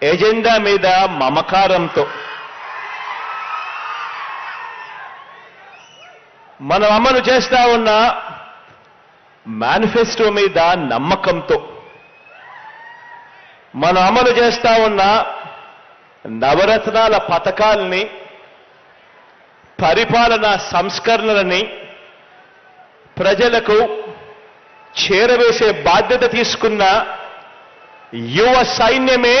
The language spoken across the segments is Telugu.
ఎజెండా మీద మమకారంతో మనం అమలు చేస్తా ఉన్న మేనిఫెస్టో మీద నమ్మకంతో మనం అమలు చేస్తా ఉన్న నవరత్నాల పథకాలని పరిపాలనా సంస్కరణలని ప్రజలకు చేరవేసే బాధ్యత తీసుకున్న యువ సైన్యమే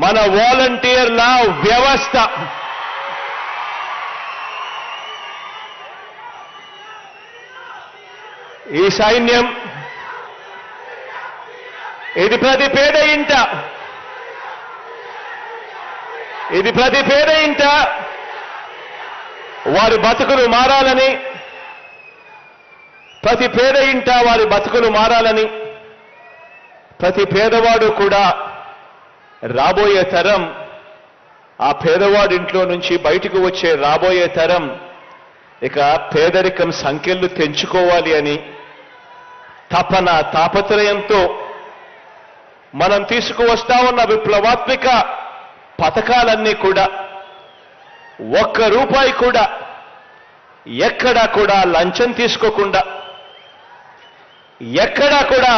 మన వాలంటీర్ల వ్యవస్థ. ఈ సైన్యం ఇది ప్రతి పేద ఇంట వారి బతుకులు మారాలని, ప్రతి పేద ఇంట వారి బతుకులు మారాలని, ప్రతి పేదవాడు కూడా రాబోయే తరం ఆ పేదవాడి ఇంట్లో నుంచి బయటకు వచ్చే రాబోయే తరం ఇక పేదరికం సంఖ్యలు తెంచుకోవాలి అని తపన తాపత్రయంతో మనం తీసుకువస్తా ఉన్న విప్లవాత్మక పథకాలన్నీ కూడా ఒక్క రూపాయి కూడా ఎక్కడా కూడా లంచం తీసుకోకుండా, ఎక్కడా కూడా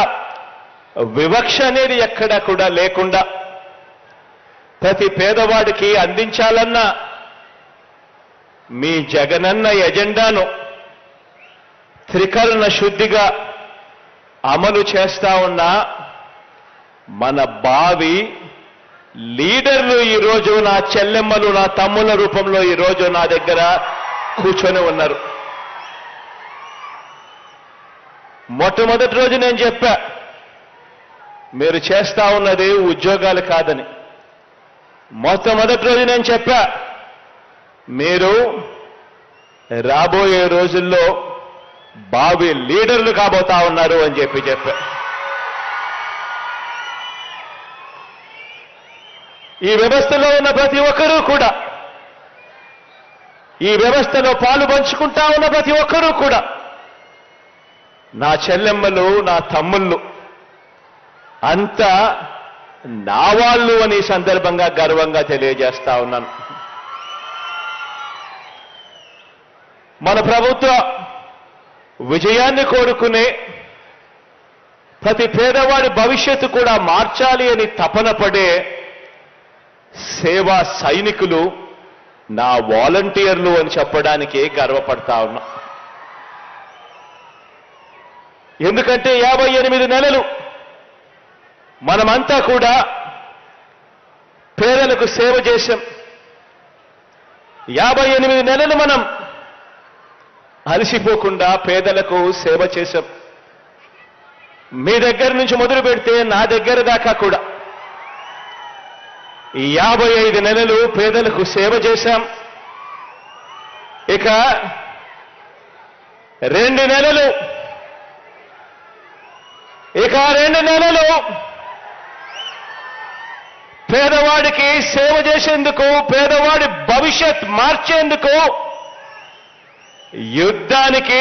వివక్ష అనేది ఎక్కడా కూడా లేకుండా ప్రతి పేదవాడికి అందించాలన్న మీ జగనన్న ఎజెండాను త్రికరణ శుద్ధిగా అమలు చేస్తా ఉన్న మన భావి లీడర్లు ఈరోజు నా చెల్లెమ్మలు, నా తమ్ముల రూపంలో ఈరోజు నా దగ్గర కూర్చొని ఉన్నారు. మొట్టమొదటి రోజు నేను చెప్పా, మీరు చేస్తా ఉన్నది ఉద్యోగాలు కాదని. మొట్టమొదటి రోజు నేను చెప్పా, మీరు రాబోయే రోజుల్లో భావి లీడర్లు కాబోతా ఉన్నారు అని చెప్పా. ఈ వ్యవస్థలో ఉన్న ప్రతి ఒక్కరూ కూడా, ఈ వ్యవస్థలో పాలు పంచుకుంటా ఉన్న ప్రతి ఒక్కరూ కూడా నా చెల్లెమ్మలు, నా తమ్ముళ్ళు అంతా నా వాళ్ళు అని సందర్భంగా గర్వంగా తెలియజేస్తా ఉన్నాను. మన ప్రభుత్వ విజయాన్ని కోరుకునే ప్రతి పేదవాడి భవిష్యత్తు కూడా మార్చాలి అని తపన పడే సేవా సైనికులు నా వాలంటీర్లు అని చెప్పడానికి గర్వపడతా ఉన్నా. ఎందుకంటే 58 నెలలు మనమంతా కూడా పేదలకు సేవ చేశాం. 58 నెలలు మనం అలసిపోకుండా పేదలకు సేవ చేశాం. మీ దగ్గర నుంచి మొదలు పెడితే నా దగ్గర దాకా కూడా 55 నెలలు పేదలకు సేవ చేశాం. ఇక 2 నెలలు పేదవాడికి సేవ చేసేందుకు, పేదవాడి భవిష్యత్ మార్చేందుకు యుద్ధానికి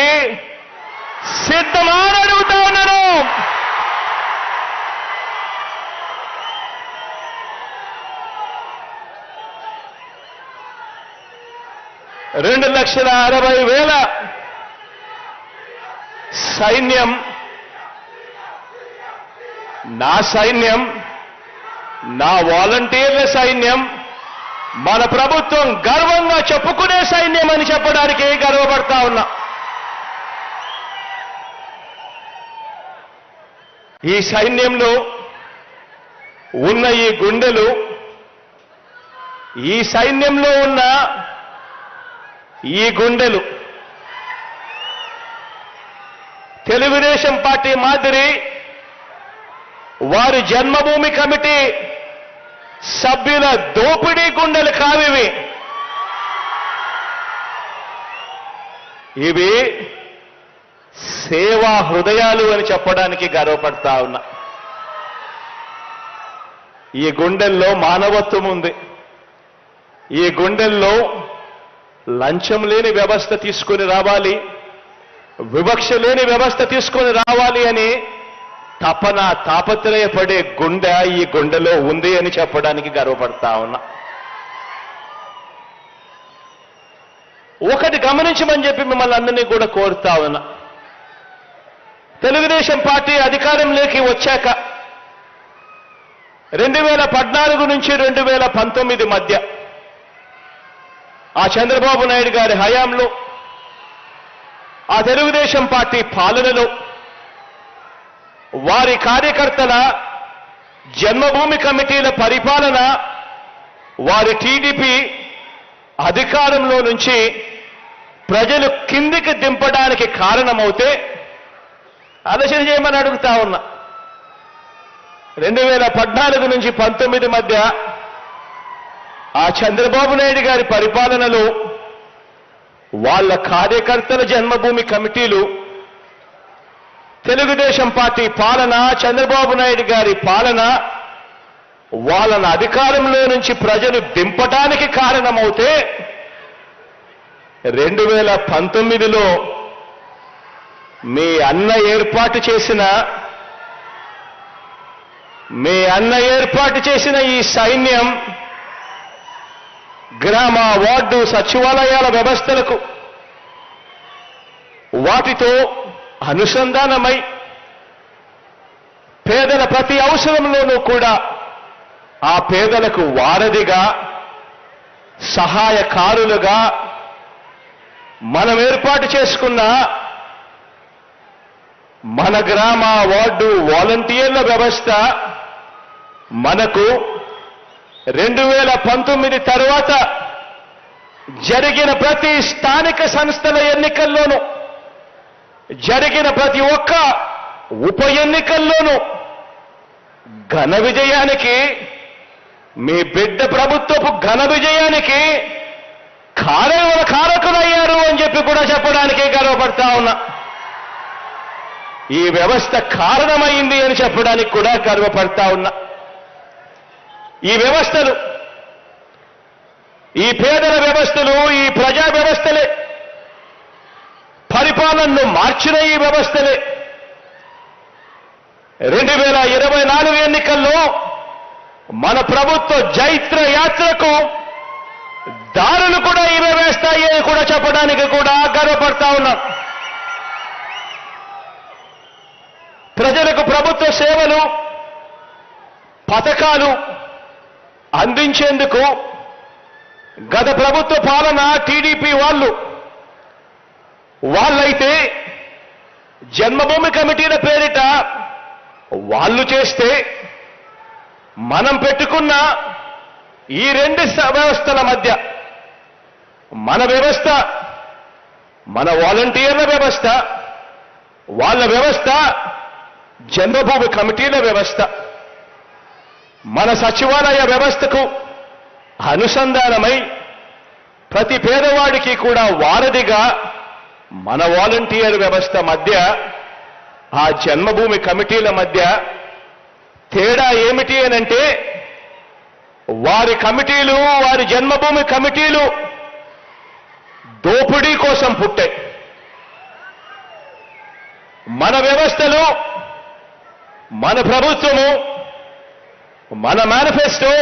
సిద్ధమా అని అడుగుతా ఉన్నాను. $2,60,000 సైన్యం, నా సైన్యం, నా వాలంటీర్ల సైన్యం, మన ప్రభుత్వం గర్వంగా చెప్పుకునే సైన్యం అని చెప్పడానికి గర్వపడతా ఉన్నా. ఈ సైన్యంలో ఉన్న ఈ గుండెలు, ఈ సైన్యంలో ఉన్న ఈ గుండెలు తెలుగుదేశం పార్టీ మాదిరి వారి జన్మభూమి కమిటీ సభ్యుల దోపిడీ గుండెలు కావివి. ఇవి సేవా హృదయాలు అని చెప్పడానికి గర్వపడతా ఉన్నా. ఈ గుండెల్లో మానవత్వం ఉంది. ఈ గుండెల్లో లంచం లేని వ్యవస్థ తీసుకొని రావాలి, వివక్ష లేని వ్యవస్థ తీసుకొని రావాలి అని తపన తాపత్రయపడే గుండె ఈ గుండెలో ఉంది అని చెప్పడానికి గర్వపడతా ఉన్నా. ఒకటి గమనించమని చెప్పి మిమ్మల్ని అందరినీ కూడా కోరుతా ఉన్నా. తెలుగుదేశం పార్టీ అధికారంలోకి వచ్చాక 2014 నుంచి 2019 మధ్య ఆ చంద్రబాబు నాయుడు గారి హయాంలో ఆ తెలుగుదేశం పార్టీ పాలనలో వారి కార్యకర్తల జన్మభూమి కమిటీల పరిపాలన వారి టీడీపీ అధికారంలో నుంచి ప్రజలు కిందికి దింపడానికి కారణమవుతే ఆలోచన చేయమని అడుగుతా ఉన్నా. 2014 నుంచి 19 మధ్య ఆ చంద్రబాబు నాయుడు గారి పరిపాలనలో వాళ్ళ కార్యకర్తల జన్మభూమి కమిటీలు తెలుగుదేశం పార్టీ పాలన, చంద్రబాబు నాయుడు గారి పాలన వాళ్ళని అధికారంలో నుంచి ప్రజలు దింపడానికి కారణమవుతే 2019లో మీ అన్న ఏర్పాటు చేసిన ఈ సైన్యం గ్రామ, వార్డు, సచివాలయాల వ్యవస్థలకు వాటితో అనుసంధానమై పేదల ప్రతి అవసరంలోనూ కూడా ఆ పేదలకు వారధిగా, సహాయకారులుగా మనం ఏర్పాటు చేసుకున్న మన గ్రామ, వార్డు వాలంటీర్ల వ్యవస్థ మనకు 2019 తర్వాత జరిగిన ప్రతి స్థానిక సంస్థల ఎన్నికల్లోనూ, జరిగిన ప్రతి ఒక్క ఉప ఎన్నికల్లోనూ ఘన విజయానికి, మీ బిడ్డ ప్రభుత్వపు ఘన విజయానికి కారకులయ్యారు అని చెప్పి కూడా చెప్పడానికి గర్వపడతా ఉన్నా. ఈ వ్యవస్థ కారణమైంది అని చెప్పడానికి కూడా గర్వపడతా ఉన్నా. ఈ వ్యవస్థలు, ఈ పేదల వ్యవస్థలు, ఈ ప్రజా వ్యవస్థలే, పరిపాలనను మార్చిన ఈ వ్యవస్థలే 2024 ఎన్నికల్లో మన ప్రభుత్వ జైత్ర యాత్రకు దారులు కూడా ఇవే వేస్తాయి అని కూడా చెప్పడానికి కూడా గర్వపడతా ఉన్నాం. ప్రజలకు ప్రభుత్వ సేవలు, పథకాలు అందించేందుకు గత ప్రభుత్వ పాలన టీడీపీ వాళ్ళైతే జన్మభూమి కమిటీల పేరిట వాళ్ళు చేస్తే, మనం పెట్టుకున్న ఈ రెండు వ్యవస్థల మధ్య మన వ్యవస్థ, మన వాలంటీర్ల వ్యవస్థ, వాళ్ళ వ్యవస్థ జన్మభూమి కమిటీల వ్యవస్థ, మన సచివాలయ వ్యవస్థకు అనుసంధానమై ప్రతి పేదవాడికి కూడా వారధిగా మన వాలంటీర్ వ్యవస్థ మధ్య, ఆ జన్మభూమి కమిటీల మధ్య తేడా ఏమిటి అనంటే, వారి కమిటీలు, వారి జన్మభూమి కమిటీలు దోపిడీ కోసం పుట్టాయి. మన వ్యవస్థలు, మన ప్రభుత్వము, మన మేనిఫెస్టో